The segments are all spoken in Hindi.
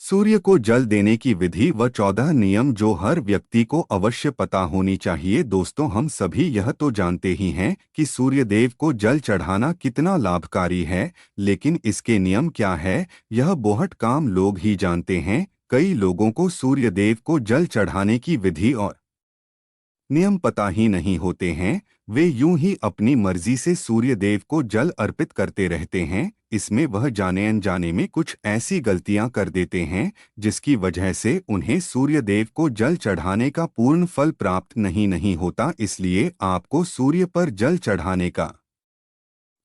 सूर्य को जल देने की विधि व 14 नियम जो हर व्यक्ति को अवश्य पता होनी चाहिए। दोस्तों, हम सभी यह तो जानते ही हैं कि सूर्य देव को जल चढ़ाना कितना लाभकारी है, लेकिन इसके नियम क्या है, यह बहुत कम लोग ही जानते हैं। कई लोगों को सूर्य देव को जल चढ़ाने की विधि और नियम पता ही नहीं होते हैं। वे यूं ही अपनी मर्जी से सूर्य देव को जल अर्पित करते रहते हैं। इसमें वह जाने अनजाने में कुछ ऐसी गलतियां कर देते हैं जिसकी वजह से उन्हें सूर्य देव को जल चढ़ाने का पूर्ण फल प्राप्त नहीं होता। इसलिए आपको सूर्य पर जल चढ़ाने का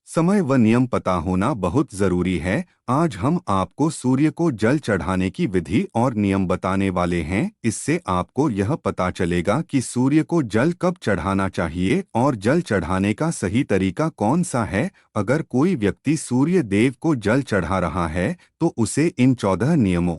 समय व नियम पता होना बहुत जरूरी है। आज हम आपको सूर्य को जल चढ़ाने की विधि और नियम बताने वाले हैं। इससे आपको यह पता चलेगा कि सूर्य को जल कब चढ़ाना चाहिए और जल चढ़ाने का सही तरीका कौन सा है। अगर कोई व्यक्ति सूर्य देव को जल चढ़ा रहा है तो उसे इन 14 नियमों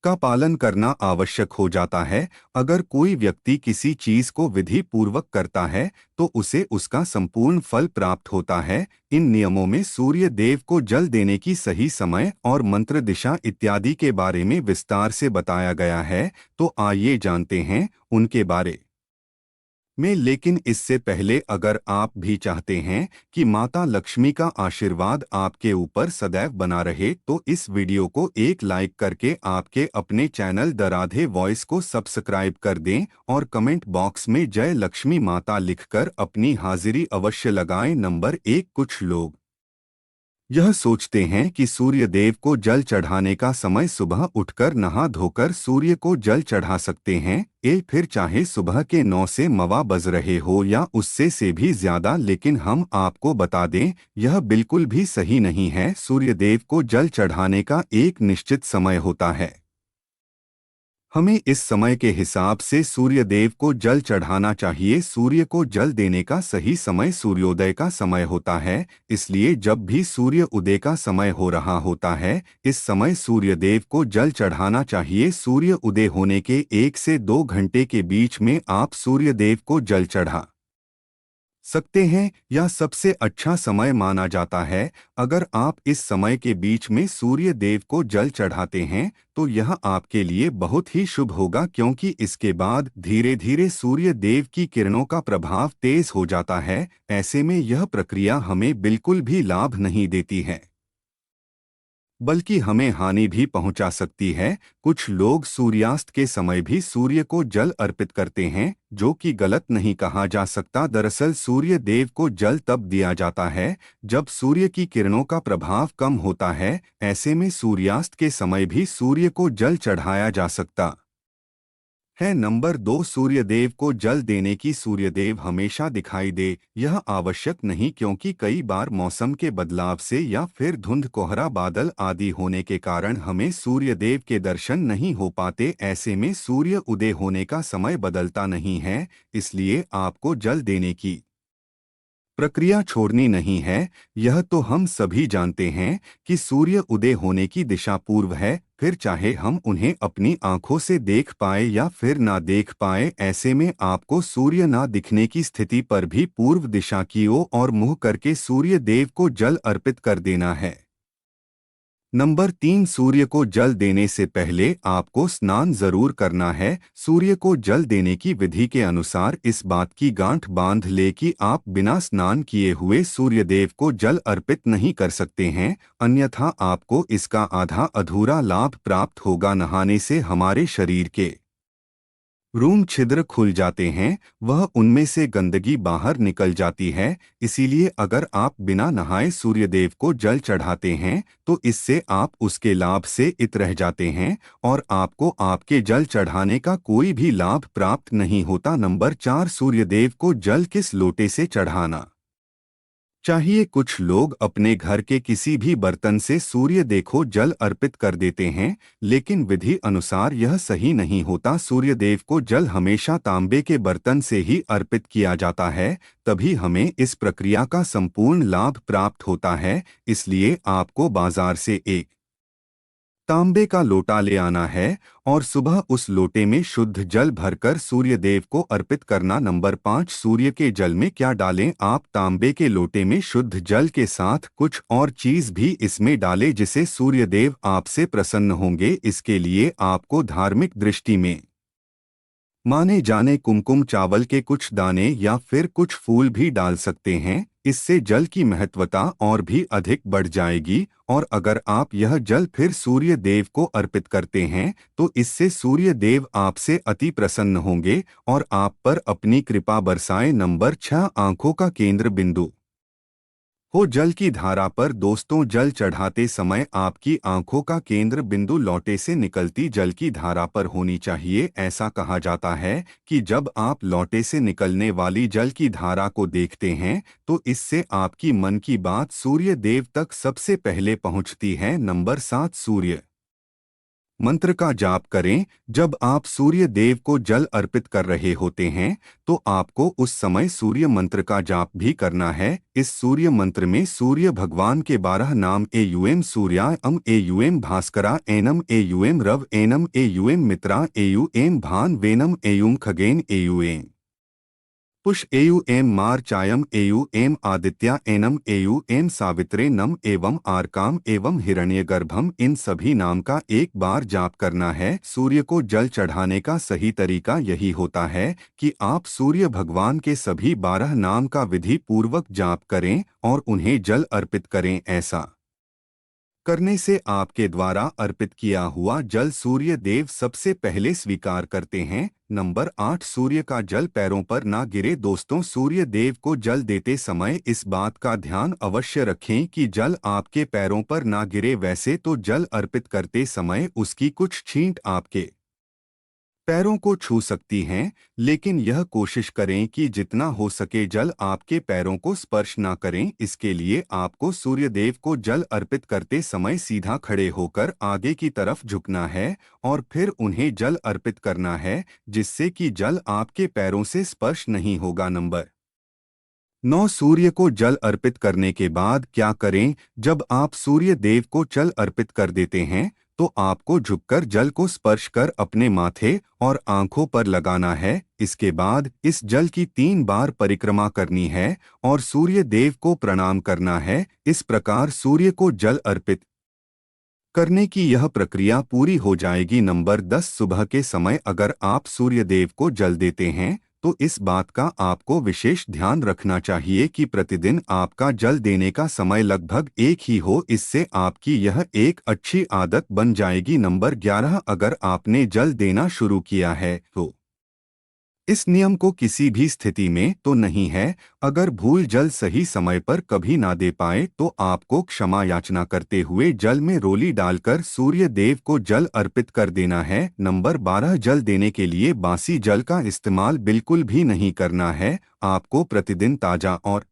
का पालन करना आवश्यक हो जाता है। अगर कोई व्यक्ति किसी चीज को विधि पूर्वक करता है तो उसे उसका संपूर्ण फल प्राप्त होता है। इन नियमों में सूर्य देव को जल देने की सही समय और मंत्र दिशा इत्यादि के बारे में विस्तार से बताया गया है। तो आइए जानते हैं उनके बारे में। लेकिन इससे पहले अगर आप भी चाहते हैं कि माता लक्ष्मी का आशीर्वाद आपके ऊपर सदैव बना रहे तो इस वीडियो को एक लाइक करके आपके अपने चैनल द राधे वॉइस को सब्सक्राइब कर दें और कमेंट बॉक्स में जय लक्ष्मी माता लिखकर अपनी हाजिरी अवश्य लगाएं। नंबर 1, कुछ लोग यह सोचते हैं कि सूर्य देव को जल चढ़ाने का समय सुबह उठकर नहा धोकर सूर्य को जल चढ़ा सकते हैं। फिर चाहे सुबह के 9 से मवा बज रहे हो या उससे से भी ज्यादा। लेकिन हम आपको बता दें, यह बिल्कुल भी सही नहीं है। सूर्य देव को जल चढ़ाने का एक निश्चित समय होता है। हमें इस समय के हिसाब से सूर्य देव को जल चढ़ाना चाहिए। सूर्य को जल देने का सही समय सूर्योदय का समय होता है। इसलिए जब भी सूर्य उदय का समय हो रहा होता है, इस समय सूर्य देव को जल चढ़ाना चाहिए। सूर्य उदय होने के 1 से 2 घंटे के बीच में आप सूर्य देव को जल चढ़ा सकते हैं या सबसे अच्छा समय माना जाता है। अगर आप इस समय के बीच में सूर्य देव को जल चढ़ाते हैं तो यह आपके लिए बहुत ही शुभ होगा, क्योंकि इसके बाद धीरे धीरे सूर्य देव की किरणों का प्रभाव तेज हो जाता है। ऐसे में यह प्रक्रिया हमें बिल्कुल भी लाभ नहीं देती है, बल्कि हमें हानि भी पहुंचा सकती है। कुछ लोग सूर्यास्त के समय भी सूर्य को जल अर्पित करते हैं, जो कि गलत नहीं कहा जा सकता। दरअसल सूर्य देव को जल तब दिया जाता है जब सूर्य की किरणों का प्रभाव कम होता है। ऐसे में सूर्यास्त के समय भी सूर्य को जल चढ़ाया जा सकता है। नंबर 2, सूर्यदेव को जल देने की सूर्यदेव हमेशा दिखाई दे यह आवश्यक नहीं, क्योंकि कई बार मौसम के बदलाव से या फिर धुंध कोहरा बादल आदि होने के कारण हमें सूर्यदेव के दर्शन नहीं हो पाते। ऐसे में सूर्य उदय होने का समय बदलता नहीं है, इसलिए आपको जल देने की प्रक्रिया छोड़नी नहीं है। यह तो हम सभी जानते हैं कि सूर्य उदय होने की दिशा पूर्व है। फिर चाहे हम उन्हें अपनी आंखों से देख पाए या फिर ना देख पाए, ऐसे में आपको सूर्य ना दिखने की स्थिति पर भी पूर्व दिशा की ओर मुंह करके सूर्य देव को जल अर्पित कर देना है। नंबर 3, सूर्य को जल देने से पहले आपको स्नान जरूर करना है। सूर्य को जल देने की विधि के अनुसार इस बात की गांठ बांध ले कि आप बिना स्नान किए हुए सूर्यदेव को जल अर्पित नहीं कर सकते हैं, अन्यथा आपको इसका आधा अधूरा लाभ प्राप्त होगा। नहाने से हमारे शरीर के रूम छिद्र खुल जाते हैं, वह उनमें से गंदगी बाहर निकल जाती है। इसीलिए अगर आप बिना नहाए सूर्यदेव को जल चढ़ाते हैं तो इससे आप उसके लाभ से इत रह जाते हैं और आपको आपके जल चढ़ाने का कोई भी लाभ प्राप्त नहीं होता। नंबर 4, सूर्यदेव को जल किस लोटे से चढ़ाना चाहिए। कुछ लोग अपने घर के किसी भी बर्तन से सूर्य देखो जल अर्पित कर देते हैं, लेकिन विधि अनुसार यह सही नहीं होता। सूर्यदेव को जल हमेशा तांबे के बर्तन से ही अर्पित किया जाता है, तभी हमें इस प्रक्रिया का संपूर्ण लाभ प्राप्त होता है। इसलिए आपको बाजार से एक तांबे का लोटा ले आना है और सुबह उस लोटे में शुद्ध जल भरकर सूर्य देव को अर्पित करना। नंबर 5, सूर्य के जल में क्या डालें? आप तांबे के लोटे में शुद्ध जल के साथ कुछ और चीज भी इसमें डालें जिससे सूर्य देव आपसे प्रसन्न होंगे। इसके लिए आपको धार्मिक दृष्टि में माने जाने कुमकुम चावल के कुछ दाने या फिर कुछ फूल भी डाल सकते हैं। इससे जल की महत्वता और भी अधिक बढ़ जाएगी। और अगर आप यह जल फिर सूर्य देव को अर्पित करते हैं तो इससे सूर्य देव आपसे अति प्रसन्न होंगे और आप पर अपनी कृपा बरसाएं। नंबर 6, आंखों का केंद्र बिंदु हो जल की धारा पर। दोस्तों, जल चढ़ाते समय आपकी आंखों का केंद्र बिंदु लौटे से निकलती जल की धारा पर होनी चाहिए। ऐसा कहा जाता है कि जब आप लौटे से निकलने वाली जल की धारा को देखते हैं तो इससे आपकी मन की बात सूर्य देव तक सबसे पहले पहुंचती है। नंबर 7, सूर्य मंत्र का जाप करें। जब आप सूर्य देव को जल अर्पित कर रहे होते हैं तो आपको उस समय सूर्य मंत्र का जाप भी करना है। इस सूर्य मंत्र में सूर्य भगवान के 12 नाम एयुएम सूर्याय अम एयुएम भास्करा एनम एयुएम रव एनम एयुएम मित्रा एयुएम भान वेनम एयुम खगेन एयुएम पुष एयु एम मार चायम एयु एम आदित्या एनम एयु एम सावित्रे नम एवं आरकाम एवं हिरण्यगर्भम। इन सभी नाम का एक बार जाप करना है। सूर्य को जल चढ़ाने का सही तरीका यही होता है कि आप सूर्य भगवान के सभी 12 नाम का विधि पूर्वक जाप करें और उन्हें जल अर्पित करें। ऐसा करने से आपके द्वारा अर्पित किया हुआ जल सूर्य देव सबसे पहले स्वीकार करते हैं। नंबर 8, सूर्य का जल पैरों पर ना गिरे। दोस्तों, सूर्य देव को जल देते समय इस बात का ध्यान अवश्य रखें कि जल आपके पैरों पर ना गिरे। वैसे तो जल अर्पित करते समय उसकी कुछ छींट आपके पैरों को छू सकती हैं, लेकिन यह कोशिश करें कि जितना हो सके जल आपके पैरों को स्पर्श ना करें। इसके लिए आपको सूर्यदेव को जल अर्पित करते समय सीधा खड़े होकर आगे की तरफ झुकना है और फिर उन्हें जल अर्पित करना है, जिससे कि जल आपके पैरों से स्पर्श नहीं होगा। नंबर 9, सूर्य को जल अर्पित करने के बाद क्या करें? जब आप सूर्य देव को जल अर्पित कर देते हैं तो आपको झुककर जल को स्पर्श कर अपने माथे और आंखों पर लगाना है। इसके बाद इस जल की 3 बार परिक्रमा करनी है और सूर्य देव को प्रणाम करना है। इस प्रकार सूर्य को जल अर्पित करने की यह प्रक्रिया पूरी हो जाएगी। नंबर 10, सुबह के समय अगर आप सूर्य देव को जल देते हैं तो इस बात का आपको विशेष ध्यान रखना चाहिए कि प्रतिदिन आपका जल देने का समय लगभग एक ही हो। इससे आपकी यह एक अच्छी आदत बन जाएगी। नंबर 11, अगर आपने जल देना शुरू किया है तो इस नियम को किसी भी स्थिति में तो नहीं है। अगर भूल जल सही समय पर कभी ना दे पाए तो आपको क्षमा याचना करते हुए जल में रोली डालकर सूर्य देव को जल अर्पित कर देना है। नंबर 12, जल देने के लिए बासी जल का इस्तेमाल बिल्कुल भी नहीं करना है। आपको प्रतिदिन ताजा और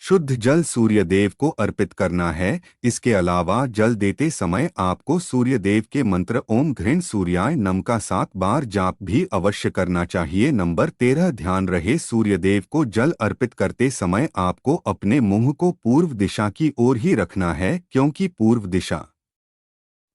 शुद्ध जल सूर्य देव को अर्पित करना है। इसके अलावा जल देते समय आपको सूर्य देव के मंत्र ओम घृण सूर्याय नम का 7 बार जाप भी अवश्य करना चाहिए। नंबर 13, ध्यान रहे सूर्य देव को जल अर्पित करते समय आपको अपने मुंह को पूर्व दिशा की ओर ही रखना है, क्योंकि पूर्व दिशा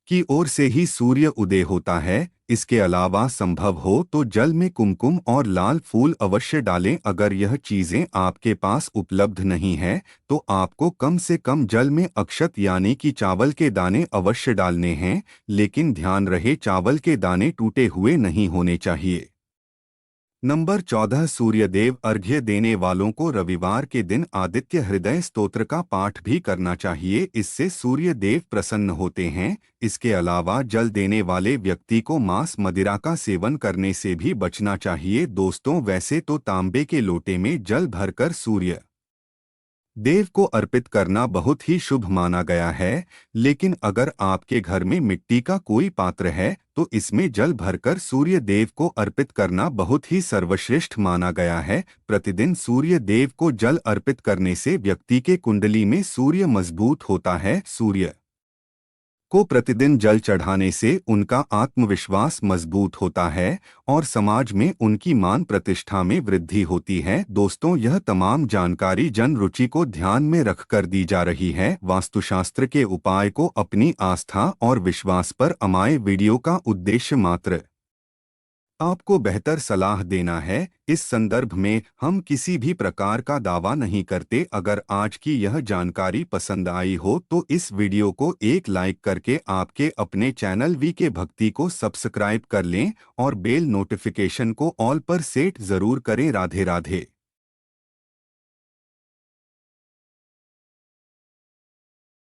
की ओर से ही सूर्य उदय होता है। इसके अलावा संभव हो तो जल में कुमकुम और लाल फूल अवश्य डालें। अगर यह चीजें आपके पास उपलब्ध नहीं है तो आपको कम से कम जल में अक्षत यानी कि चावल के दाने अवश्य डालने हैं, लेकिन ध्यान रहे चावल के दाने टूटे हुए नहीं होने चाहिए। नंबर 14, सूर्यदेव अर्घ्य देने वालों को रविवार के दिन आदित्य हृदय स्तोत्र का पाठ भी करना चाहिए। इससे सूर्य देव प्रसन्न होते हैं। इसके अलावा जल देने वाले व्यक्ति को मांस मदिरा का सेवन करने से भी बचना चाहिए। दोस्तों, वैसे तो तांबे के लोटे में जल भरकर सूर्य देव को अर्पित करना बहुत ही शुभ माना गया है, लेकिन अगर आपके घर में मिट्टी का कोई पात्र है तो इसमें जल भरकर सूर्य देव को अर्पित करना बहुत ही सर्वश्रेष्ठ माना गया है। प्रतिदिन सूर्य देव को जल अर्पित करने से व्यक्ति के कुंडली में सूर्य मजबूत होता है। सूर्य को प्रतिदिन जल चढ़ाने से उनका आत्मविश्वास मजबूत होता है और समाज में उनकी मान प्रतिष्ठा में वृद्धि होती है। दोस्तों, यह तमाम जानकारी जन रुचि को ध्यान में रखकर दी जा रही है। वास्तुशास्त्र के उपाय को अपनी आस्था और विश्वास पर अमाए वीडियो का उद्देश्य मात्र आपको बेहतर सलाह देना है। इस संदर्भ में हम किसी भी प्रकार का दावा नहीं करते। अगर आज की यह जानकारी पसंद आई हो तो इस वीडियो को एक लाइक करके आपके अपने चैनल वी के भक्ति को सब्सक्राइब कर लें और बेल नोटिफिकेशन को ऑल पर सेट जरूर करें। राधे राधे।